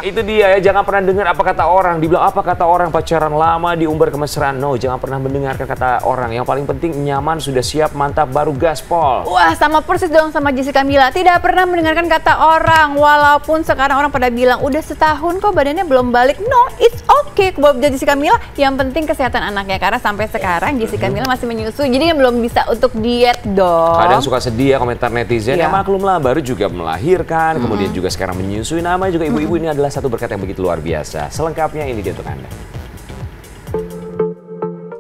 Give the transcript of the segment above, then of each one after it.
Itu dia ya, jangan pernah dengar apa kata orang. Dibilang apa kata orang, pacaran lama diumbar kemesraan. No, jangan pernah mendengarkan kata orang. Yang paling penting nyaman, sudah siap, mantap, baru gaspol. Wah, sama persis dong sama Jessica Mila. Tidak pernah mendengarkan kata orang. Walaupun sekarang orang pada bilang udah setahun kok badannya belum balik. No, it's okay buat Jessica Mila. Yang penting kesehatan anaknya. Karena sampai sekarang Jessica Mila masih menyusui. Jadi belum bisa untuk diet dong. Kadang suka sedih ya komentar netizen. Ya maklum lah, baru juga melahirkan. Kemudian juga sekarang menyusui. Nama juga ibu-ibu ini adalah satu berkat yang begitu luar biasa. Selengkapnya ini dia untuk Anda.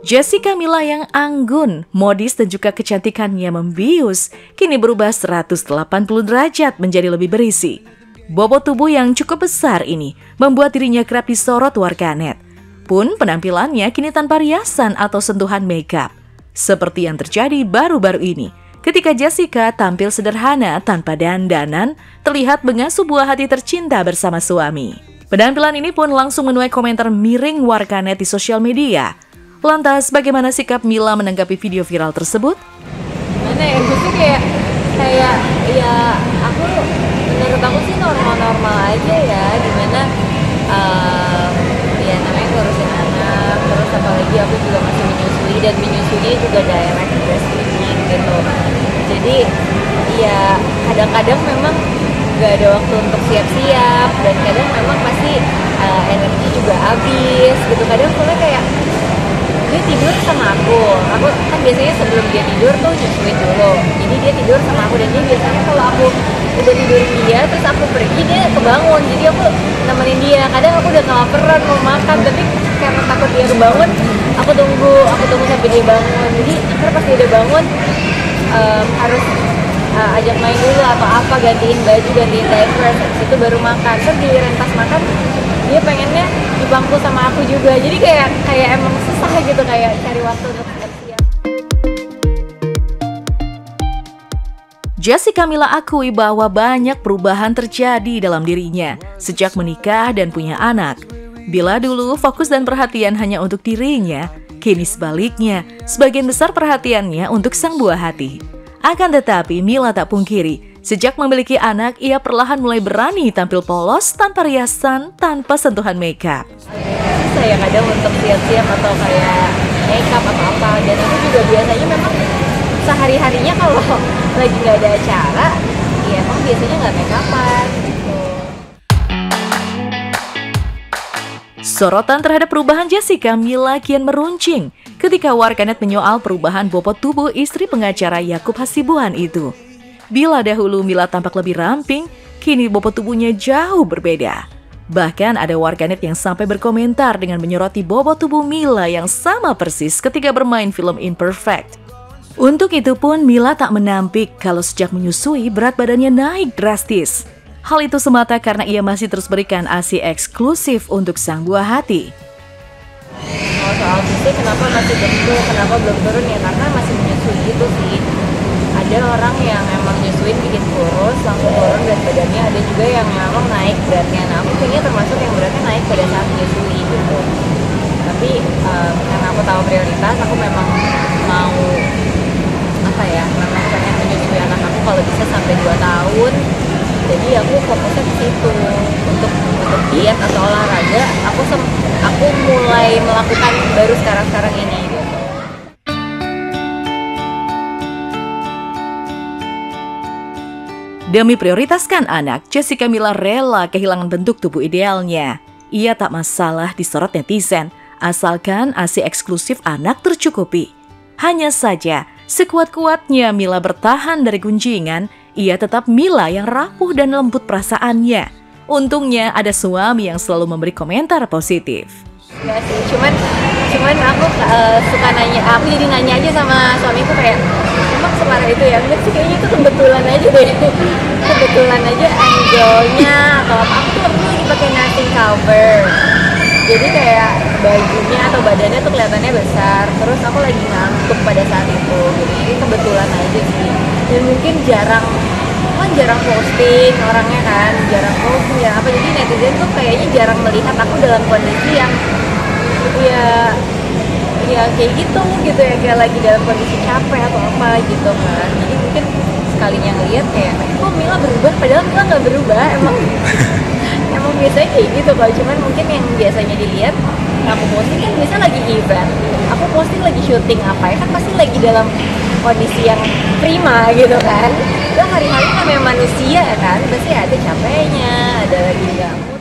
Jessica Mila yang anggun, modis dan juga kecantikannya membius, kini berubah 180 derajat menjadi lebih berisi. Bobot tubuh yang cukup besar ini membuat dirinya kerap disorot warganet. Pun penampilannya kini tanpa riasan atau sentuhan makeup. Seperti yang terjadi baru-baru ini, ketika Jessica tampil sederhana tanpa dandanan, terlihat mengasuh buah hati tercinta bersama suami. Penampilan ini pun langsung menuai komentar miring warganet di sosial media. Lantas, bagaimana sikap Mila menanggapi video viral tersebut? Gimana ya, gue sih kayak ya aku menurut aku sih normal-normal aja ya, dimana ya namanya ngurusin anak, terus apalagi aku juga masih menyusui dan menyusuinya juga direct breastfeeding gitu. Jadi ya kadang-kadang memang gak ada waktu untuk siap-siap dan kadang memang pasti energi juga habis gitu. Kadang soalnya kayak dia tidur sama aku kan biasanya sebelum dia tidur tuh nyusuin dulu, jadi dia tidur sama aku dan dia biasanya kalau aku udah tidurin dia terus aku pergi dia kebangun, jadi aku nemenin dia. Kadang aku udah kelaparan mau makan tapi karena takut dia kebangun aku tunggu sampai dia bangun. Jadi ntar pas dia udah bangun harus ajak main dulu atau apa, gantiin baju, gantiin diaper, itu baru makan. Terus giliran pas makan dia pengennya di bangku sama aku juga, jadi kayak emang susah gitu, kayak cari waktu untuk siap-siap. Jessica Mila akui bahwa banyak perubahan terjadi dalam dirinya sejak menikah dan punya anak. Bila dulu fokus dan perhatian hanya untuk dirinya, kini sebaliknya, sebagian besar perhatiannya untuk sang buah hati. Akan tetapi Mila tak pungkiri, sejak memiliki anak, ia perlahan mulai berani tampil polos tanpa riasan, tanpa sentuhan makeup. Saya kadang untuk siap-siap atau kayak makeup atau apa, dan aku juga biasanya memang sehari-harinya kalau lagi nggak ada acara, ya emang biasanya nggak makeupan gitu. Sorotan terhadap perubahan Jessica Mila kian meruncing ketika warganet menyoal perubahan bobot tubuh istri pengacara Yakub Hasibuan itu. Bila dahulu Mila tampak lebih ramping, kini bobot tubuhnya jauh berbeda. Bahkan ada warganet yang sampai berkomentar dengan menyoroti bobot tubuh Mila yang sama persis ketika bermain film Imperfect. Untuk itu pun Mila tak menampik kalau sejak menyusui berat badannya naik drastis. Hal itu semata karena ia masih terus berikan ASI eksklusif untuk sang buah hati. Soal fisik kenapa masih gendut, kenapa belum turun ya, karena masih menyusui gitu sih. Ada orang yang emang nyusuin bikin kurus, langsung turun berat badannya, ada juga yang memang naik beratnya. Nah aku kayaknya termasuk yang beratnya naik pada saat menyusui gitu. Tapi karena aku tahu prioritas, aku memang mau memang pengen menyusui anak aku kalau bisa sampai 2 tahun. Jadi aku fokusnya ke situ. Untuk diet atau olahraga, aku mulai melakukan baru sekarang ini gitu. Demi prioritaskan anak, Jessica Mila rela kehilangan bentuk tubuh idealnya. Ia tak masalah disorot netizen, asalkan ASI eksklusif anak tercukupi. Hanya saja, sekuat-kuatnya Mila bertahan dari gunjingan, ia tetap Mila yang rapuh dan lembut perasaannya. Untungnya ada suami yang selalu memberi komentar positif. Enggak sih, cuman aku suka nanya, aku jadi nanya aja sama suamiku kayak, emang separah itu ya? Enggak sih, kayaknya itu kebetulan aja deh. Kebetulan aja angle-nya atau apa, aku tuh lagi pakai nothing cover. Jadi kayak bajunya atau badannya tuh kelihatannya besar, terus aku lagi ngantuk pada saat itu. Jadi kebetulan aja sih. Dan mungkin jarang posting orangnya kan, jarang posting ya apa, jadi netizen tuh kayaknya jarang melihat aku dalam kondisi yang ya kayak gitu ya, kayak lagi dalam kondisi capek atau apa gitu kan. Jadi mungkin sekalinya ngeliat kayak kok Mila berubah, padahal Mila nggak berubah, emang biasanya kayak gitu kok, cuman mungkin yang biasanya dilihat aku posting kan biasanya lagi event, aku posting lagi syuting apa ya kan pasti lagi dalam kondisi yang prima gitu kan. Itu hari-hari namanya manusia kan, pasti ada capeknya, ada lagi ganggu.